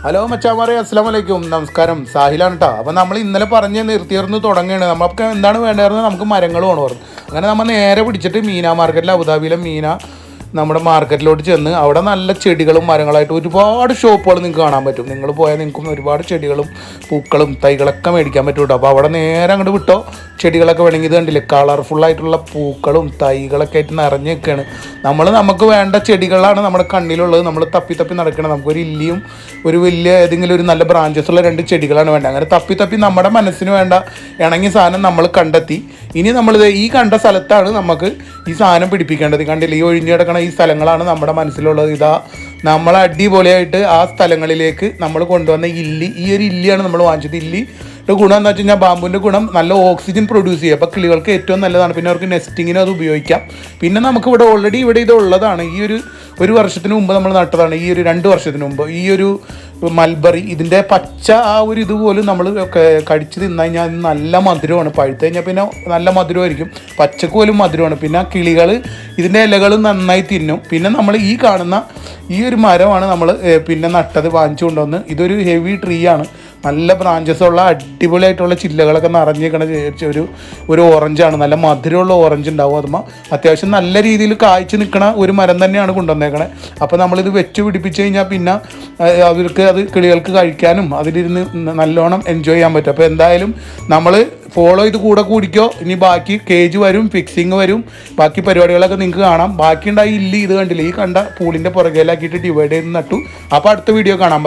Hello മച്ചാമാരെ, അസ്സലാം വലൈക്കും, നമസ്കാരം. സാഹിലാണ് കേട്ടോ. അപ്പോൾ നമ്മൾ ഇന്നലെ പറഞ്ഞ് നിർത്തിയർന്ന് തുടങ്ങുകയാണ്. നമുക്ക് എന്താണ് വേണ്ടതെന്ന് നമുക്ക് മരങ്ങൾ വേണം പറഞ്ഞു. അങ്ങനെ നമ്മൾ നേരെ പിടിച്ചിട്ട് മീന മാർക്കറ്റിൽ, അബുദാബിയിലെ മീന നമ്മുടെ മാർക്കറ്റിലോട്ട് ചെന്ന് അവിടെ നല്ല ചെടികളും മരങ്ങളായിട്ട് ഒരുപാട് ഷോപ്പുകൾ നിങ്ങൾക്ക് കാണാൻ പറ്റും. നിങ്ങൾ പോയാൽ നിങ്ങൾക്കും ഒരുപാട് ചെടികളും പൂക്കളും തൈകളൊക്കെ മേടിക്കാൻ പറ്റും കേട്ടോ. അപ്പോൾ അവിടെ നേരെ അങ്ങോട്ട് വിട്ടോ. ചെടികളൊക്കെ വേണമെങ്കിൽ ഇത് കണ്ടില്ലേ, കളർഫുള്ളായിട്ടുള്ള പൂക്കളും തൈകളൊക്കെ ആയിട്ട് നിറഞ്ഞ് നിൽക്കുകയാണ്. നമുക്ക് വേണ്ട ചെടികളാണ് നമ്മുടെ കണ്ണിലുള്ളത്. നമ്മൾ തപ്പി തപ്പി നടക്കണം. നമുക്കൊരു ഇല്ലിയും ഒരു വലിയ ഏതെങ്കിലും ഒരു നല്ല ബ്രാഞ്ചസുള്ള 2 ചെടികളാണ് വേണ്ടത്. അങ്ങനെ തപ്പി തപ്പി നമ്മുടെ മനസ്സിന് വേണ്ട ഇണങ്ങിയ സാധനം നമ്മൾ കണ്ടെത്തി. ഇനി നമ്മളിത് ഈ കണ്ട സ്ഥലത്താണ് നമുക്ക് ഈ സാധനം പിടിപ്പിക്കേണ്ടത്. കണ്ടില്ല, ഈ ഒഴിഞ്ഞു കിടക്കണ ഈ സ്ഥലങ്ങളാണ് നമ്മുടെ മനസ്സിലുള്ളത്. ഇതാ നമ്മൾ അടിപൊളിയായിട്ട് ആ സ്ഥലങ്ങളിലേക്ക് നമ്മൾ കൊണ്ടുവന്ന ഇല്ലി, ഈ ഒരു ഇല്ലിയാണ് നമ്മൾ വാങ്ങിച്ചത്. ഇല്ലിയുടെ ഗുണം എന്താ വെച്ച് കഴിഞ്ഞാൽ, ബാമ്പുവിൻ്റെ ഗുണം നല്ല ഓക്സിജൻ പ്രൊഡ്യൂസ് ചെയ്യുക. അപ്പോൾ കിളികൾക്ക് ഏറ്റവും നല്ലതാണ്. പിന്നെ അവർക്ക് നെസ്റ്റിങ്ങിനും അത് ഉപയോഗിക്കാം. പിന്നെ നമുക്ക് ഇവിടെ ഓൾറെഡി ഇത് ഉള്ളതാണ്. ഈ ഒരു വർഷത്തിന് മുമ്പ് നമ്മൾ നട്ടതാണ്. ഈ ഒരു 2 വർഷത്തിന് മുമ്പ് ഈ ഒരു മൽബറി, ഇതിൻ്റെ പച്ച ആ ഒരു ഇതുപോലും നമ്മൾ കടിച്ച് തിന്നു കഴിഞ്ഞാൽ നല്ല മധുരമാണ്. പഴുത്ത് കഴിഞ്ഞാൽ പിന്നെ നല്ല മധുരമായിരിക്കും. പച്ചക്ക് പോലും മധുരമാണ്. പിന്നെ കിളികൾ ഇതിൻ്റെ ഇലകളും നന്നായി തിന്നും. പിന്നെ നമ്മൾ ഈ കാണുന്ന ഈ ഒരു മരമാണ് നമ്മൾ പിന്നെ നട്ടത്, വാങ്ങിച്ചു കൊണ്ടുവന്ന്. ഇതൊരു ഹെവി ട്രീ ആണ്. നല്ല ബ്രാഞ്ചസുള്ള അടിപൊളിയായിട്ടുള്ള ചില്ലകളൊക്കെ നിറഞ്ഞേക്കണ ഒരു ഓറഞ്ചാണ്. നല്ല മധുരമുള്ള ഓറഞ്ച് ഉണ്ടാവും. അതുമ്പോൾ അത്യാവശ്യം നല്ല രീതിയിൽ കായ്ച്ച് നിൽക്കണ ഒരു മരം തന്നെയാണ് കൊണ്ടുവന്നേക്കണേ. അപ്പോൾ നമ്മളിത് വെച്ച് പിടിപ്പിച്ച് കഴിഞ്ഞാൽ പിന്നെ അവർക്ക് അത് കിളികൾക്ക് കഴിക്കാനും അതിലിരുന്ന് നല്ലോണം എൻജോയ് ചെയ്യാൻ പറ്റും. അപ്പോൾ എന്തായാലും നമ്മൾ ഫോളോ ചെയ്ത് കൂടെ കൂടിക്കോ. ഇനി ബാക്കി കേജ് വരും, ഫിക്സിങ് വരും, ബാക്കി പരിപാടികളൊക്കെ നിങ്ങൾക്ക് കാണാം. ബാക്കി ഉണ്ടായി ഇല്ലി ഇത് കണ്ടില്ല, ഈ കണ്ട പൂളിൻ്റെ പുറകിലാക്കിയിട്ട് ഡിവൈഡ് ചെയ്ത് നട്ടു. അപ്പോൾ അടുത്ത വീഡിയോ കാണാം.